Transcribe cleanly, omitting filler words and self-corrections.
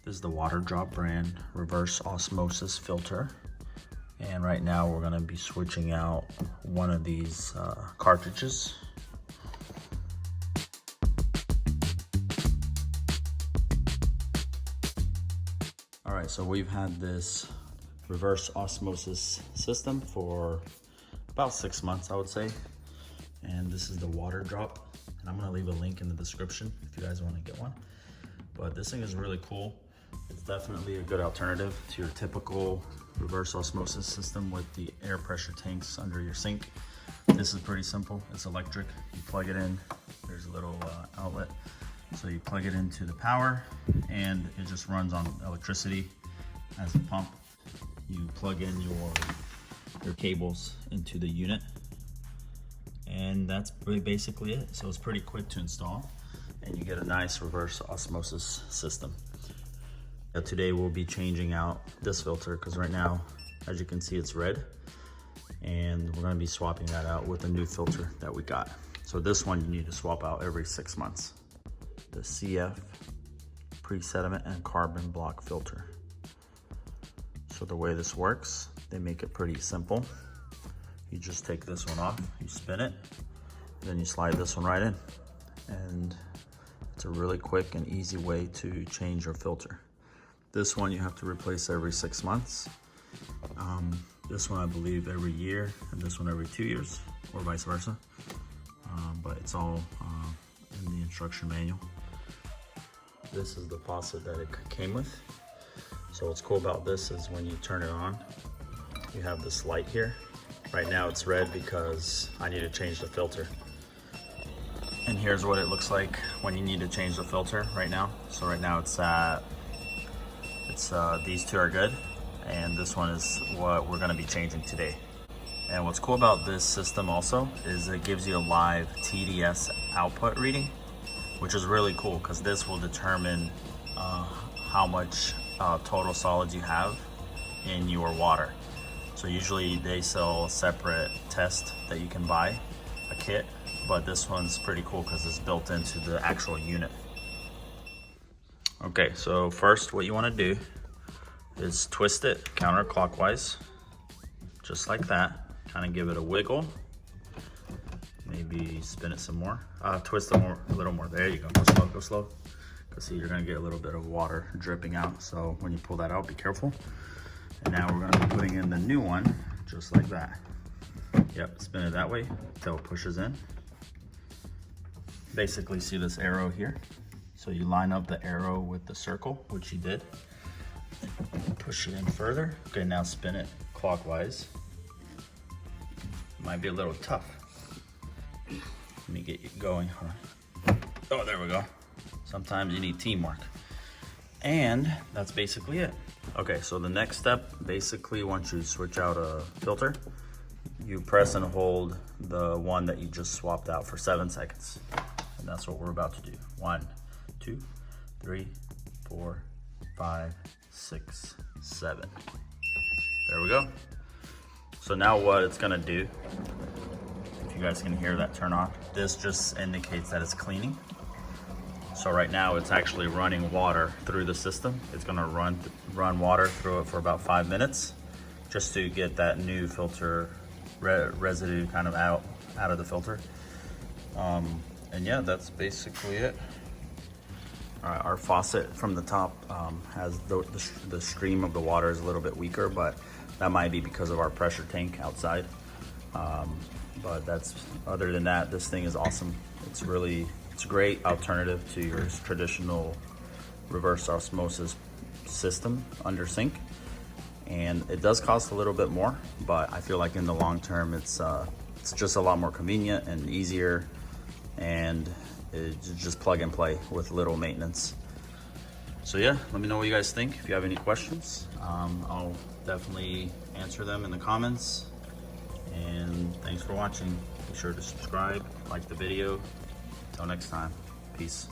This is the Waterdrop brand Reverse Osmosis filter. And right now we're gonna be switching out one of these cartridges. All right, so we've had this reverse osmosis system for about 6 months, I would say. And this is the Waterdrop. And I'm gonna leave a link in the description if you guys wanna get one. But this thing is really cool. It's definitely a good alternative to your typical reverse osmosis system with the air pressure tanks under your sink. This is pretty simple. It's electric. You plug it in. There's a little outlet. So you plug it into the power and it just runs on electricity as a pump. You plug in your cables into the unit and that's really basically it. So it's pretty quick to install and you get a nice reverse osmosis system. Today we'll be changing out this filter because right now, as you can see, it's red. And we're gonna be swapping that out with a new filter that we got. So this one you need to swap out every 6 months. The CF pre-sediment and carbon block filter. So the way this works, they make it pretty simple. You just take this one off, you spin it, then you slide this one right in. And it's a really quick and easy way to change your filter. This one you have to replace every 6 months. This one I believe every year, and this one every 2 years, or vice versa. But it's all in the instruction manual. This is the faucet that it came with. So what's cool about this is when you turn it on, you have this light here. Right now it's red because I need to change the filter. And here's what it looks like when you need to change the filter right now. So right now it's these two are good, and this one is what we're gonna be changing today. And what's cool about this system also is it gives you a live TDS output reading, which is really cool because this will determine how much total solids you have in your water. So usually they sell a separate test that you can buy, a kit, but this one's pretty cool because it's built into the actual unit. Okay, so first what you want to do is twist it counterclockwise, just like that. Kind of give it a wiggle. Maybe spin it some more. Twist it a little more. There you go. Go slow, go slow. Because see, you're going to get a little bit of water dripping out. So when you pull that out, be careful. And now we're going to be putting in the new one, just like that. Yep, spin it that way until it pushes in. Basically, see this arrow here? So you line up the arrow with the circle, which you did. Push it in further. Okay, now spin it clockwise. Might be a little tough. Let me get you going. Oh, there we go. Sometimes you need teamwork. And that's basically it. Okay, so the next step, basically once you switch out a filter, you press and hold the one that you just swapped out for 7 seconds. And that's what we're about to do. 1, 2, 3, 4, 5, 6, 7. There we go. So now what it's gonna do, if you guys can hear that turn on, this just indicates that it's cleaning. So right now it's actually running water through the system. It's gonna run water through it for about 5 minutes just to get that new filter residue kind of out of the filter. And yeah, that's basically it. All right, our faucet from the top has the stream of the water is a little bit weaker, but that might be because of our pressure tank outside. But that's, other than that, this thing is awesome. It's a great alternative to your traditional reverse osmosis system under sink. And it does cost a little bit more, but I feel like in the long term, it's just a lot more convenient and easier, and it's just plug and play with little maintenance. So yeah, let me know what you guys think. If you have any questions, I'll definitely answer them in the comments. And thanks for watching. Be sure to subscribe, like the video. Until next time, peace.